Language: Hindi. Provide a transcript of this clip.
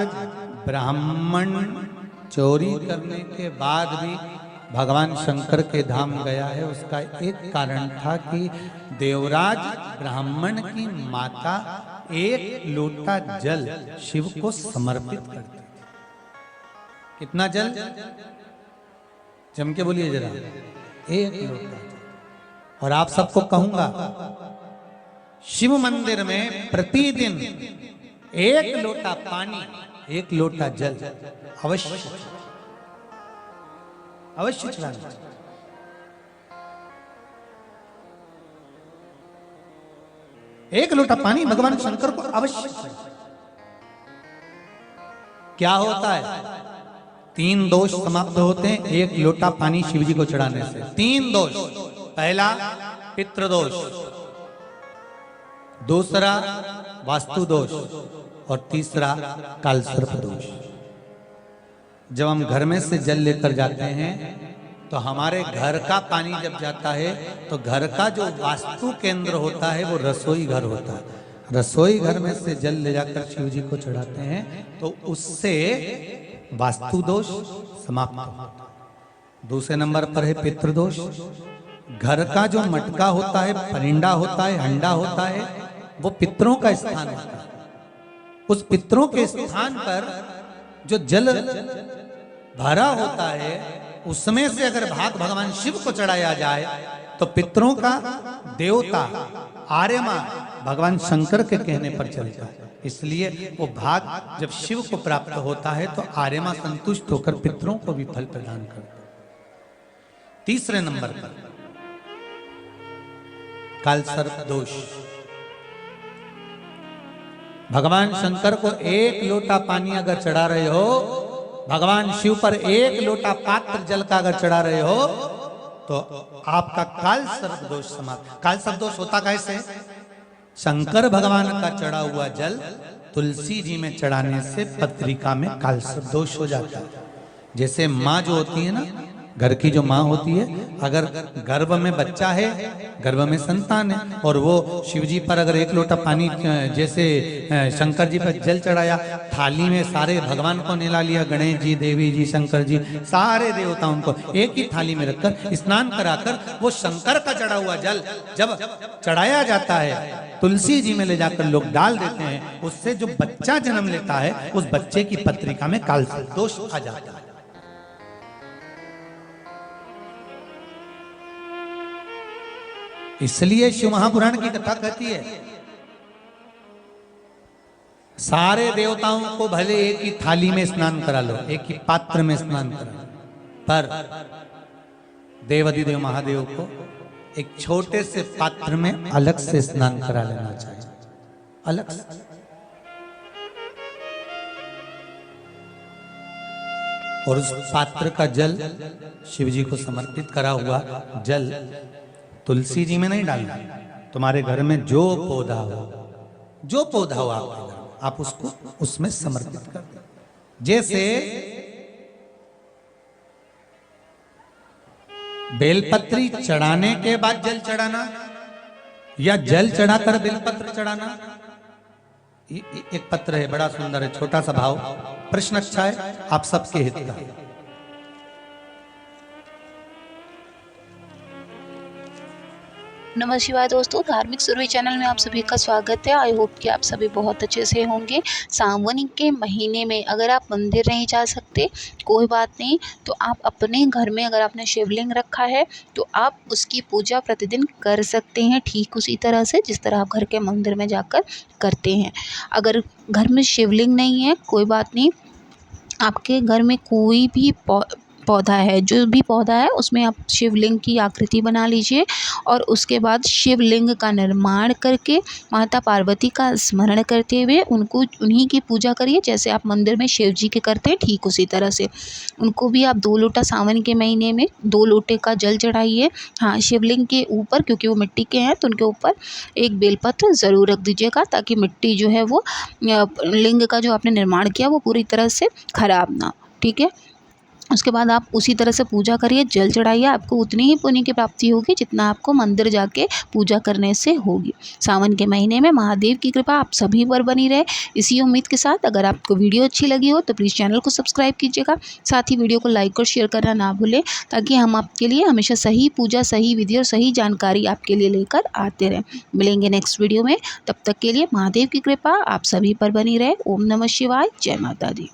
देवराज ब्राह्मण चोरी करने के बाद भी भगवान शंकर के धाम गया है, उसका एक कारण था कि देवराज ब्राह्मण की माता एक लोटा जल शिव को समर्पित करती थी। कितना जल? जम के बोलिए जरा, एक लोटा। और आप सबको कहूंगा, शिव मंदिर में प्रतिदिन एक लोटा पानी, एक लोटा जल अवश्य अवश्य चढ़ाना चाहिए। एक लोटा पानी भगवान शंकर को अवश्य चाहिए। क्या होता है? 3 दोष समाप्त होते हैं एक लोटा पानी शिव जी को चढ़ाने से। 3 दोष। पहला पितृदोष, दूसरा वास्तु दोष और तीसरा कालसर्प दोष। जब हम घर में से जल लेकर जाते हैं तो हमारे घर का पानी जब जाता है तो घर का जो वास्तु केंद्र होता है वो रसोई घर होता है। रसोई घर में से जल ले जाकर शिव जी को चढ़ाते हैं तो उससे वास्तु दोष समाप्त होता है। दूसरे नंबर पर है पितृदोष। घर का जो मटका होता है, परिंडा होता है, हंडा होता है, वो पितरों का स्थान होता है। उस पितरों के स्थान पर जो जल भरा होता है उसमें से अगर भाग भगवान शिव को चढ़ाया जाए तो पितरों का देवता आर्यमा भगवान शंकर के कहने पर चलता है। इसलिए वो भाग जब शिव को प्राप्त होता है तो आर्यमा संतुष्ट होकर पितरों को भी फल प्रदान करता है। तीसरे नंबर पर कालसर्प दोष। भगवान शंकर को एक लोटा पानी अगर चढ़ा रहे हो, भगवान शिव पर एक लोटा पात्र जल का अगर चढ़ा रहे हो तो आपका कालसर्प दोष समाप्त। कालसर्प दोष होता कैसे? शंकर भगवान का चढ़ा हुआ जल तुलसी जी में चढ़ाने से पत्रिका में कालसर्प दोष हो जाता है। जैसे माँ जो होती है ना, घर की जो माँ होती है, अगर गर्भ में बच्चा है, गर्भ में संतान है, और वो शिव जी पर अगर एक लोटा पानी जैसे शंकर जी पर जल चढ़ाया, थाली में सारे भगवान को निला लिया, गणेश जी, देवी जी, शंकर जी, सारे देवताओं को एक ही थाली में रखकर स्नान कराकर वो शंकर का चढ़ा हुआ जल जब चढ़ाया जाता है तुलसी जी में ले जाकर लोग डाल देते हैं, उससे जो बच्चा जन्म लेता है उस बच्चे की पत्रिका में कालसर्प दोष आ जाता है। इसलिए शिव महापुराण की कथा कहती है सारे देवताओं को भले एक ही थाली में स्नान करा लो, एक ही पात्र में स्नान करा लो, पर देवाधिदेव महादेव को एक छोटे से पात्र में अलग से स्नान करा लेना चाहिए, अलग से। और उस पात्र का जल शिव जी को समर्पित करा हुआ जल तुलसी जी में नहीं डालना। तुम्हारे घर में जो पौधा हो आपके घर, आप उसको उसमें समर्पित कर दो। जैसे बेलपत्री चढ़ाने के बाद जल चढ़ाना या जल चढ़ाकर बेलपत्र चढ़ाना। एक पत्र है, बड़ा सुंदर है, छोटा सा भाव, प्रश्न अच्छा है, आप सबके हित का। नमः शिवाय दोस्तों, धार्मिक सुरभि चैनल में आप सभी का स्वागत है। आई होप कि आप सभी बहुत अच्छे से होंगे। सावन के महीने में अगर आप मंदिर नहीं जा सकते कोई बात नहीं, तो आप अपने घर में अगर आपने शिवलिंग रखा है तो आप उसकी पूजा प्रतिदिन कर सकते हैं, ठीक उसी तरह से जिस तरह आप घर के मंदिर में जाकर करते हैं। अगर घर में शिवलिंग नहीं है कोई बात नहीं, आपके घर में कोई भी पौधा है, जो भी पौधा है उसमें आप शिवलिंग की आकृति बना लीजिए और उसके बाद शिवलिंग का निर्माण करके माता पार्वती का स्मरण करते हुए उन्हीं की पूजा करिए, जैसे आप मंदिर में शिव जी के करते हैं ठीक उसी तरह से। उनको भी आप 2 लोटा सावन के महीने में 2 लोटे का जल चढ़ाइए। हाँ, शिवलिंग के ऊपर, क्योंकि वो मिट्टी के हैं तो उनके ऊपर एक बेलपत्र ज़रूर रख दीजिएगा, ताकि मिट्टी जो है वो लिंग का जो आपने निर्माण किया वो पूरी तरह से खराब ना, ठीक है। उसके बाद आप उसी तरह से पूजा करिए, जल चढ़ाइए, आपको उतनी ही पुण्य की प्राप्ति होगी जितना आपको मंदिर जाके पूजा करने से होगी। सावन के महीने में महादेव की कृपा आप सभी पर बनी रहे, इसी उम्मीद के साथ अगर आपको वीडियो अच्छी लगी हो तो प्लीज़ चैनल को सब्सक्राइब कीजिएगा, साथ ही वीडियो को लाइक और शेयर करना ना भूलें, ताकि हम आपके लिए हमेशा सही पूजा, सही विधि और सही जानकारी आपके लिए लेकर आते रहें। मिलेंगे नेक्स्ट वीडियो में, तब तक के लिए महादेव की कृपा आप सभी पर बनी रहे। ओम नमः शिवाय, जय माता दी।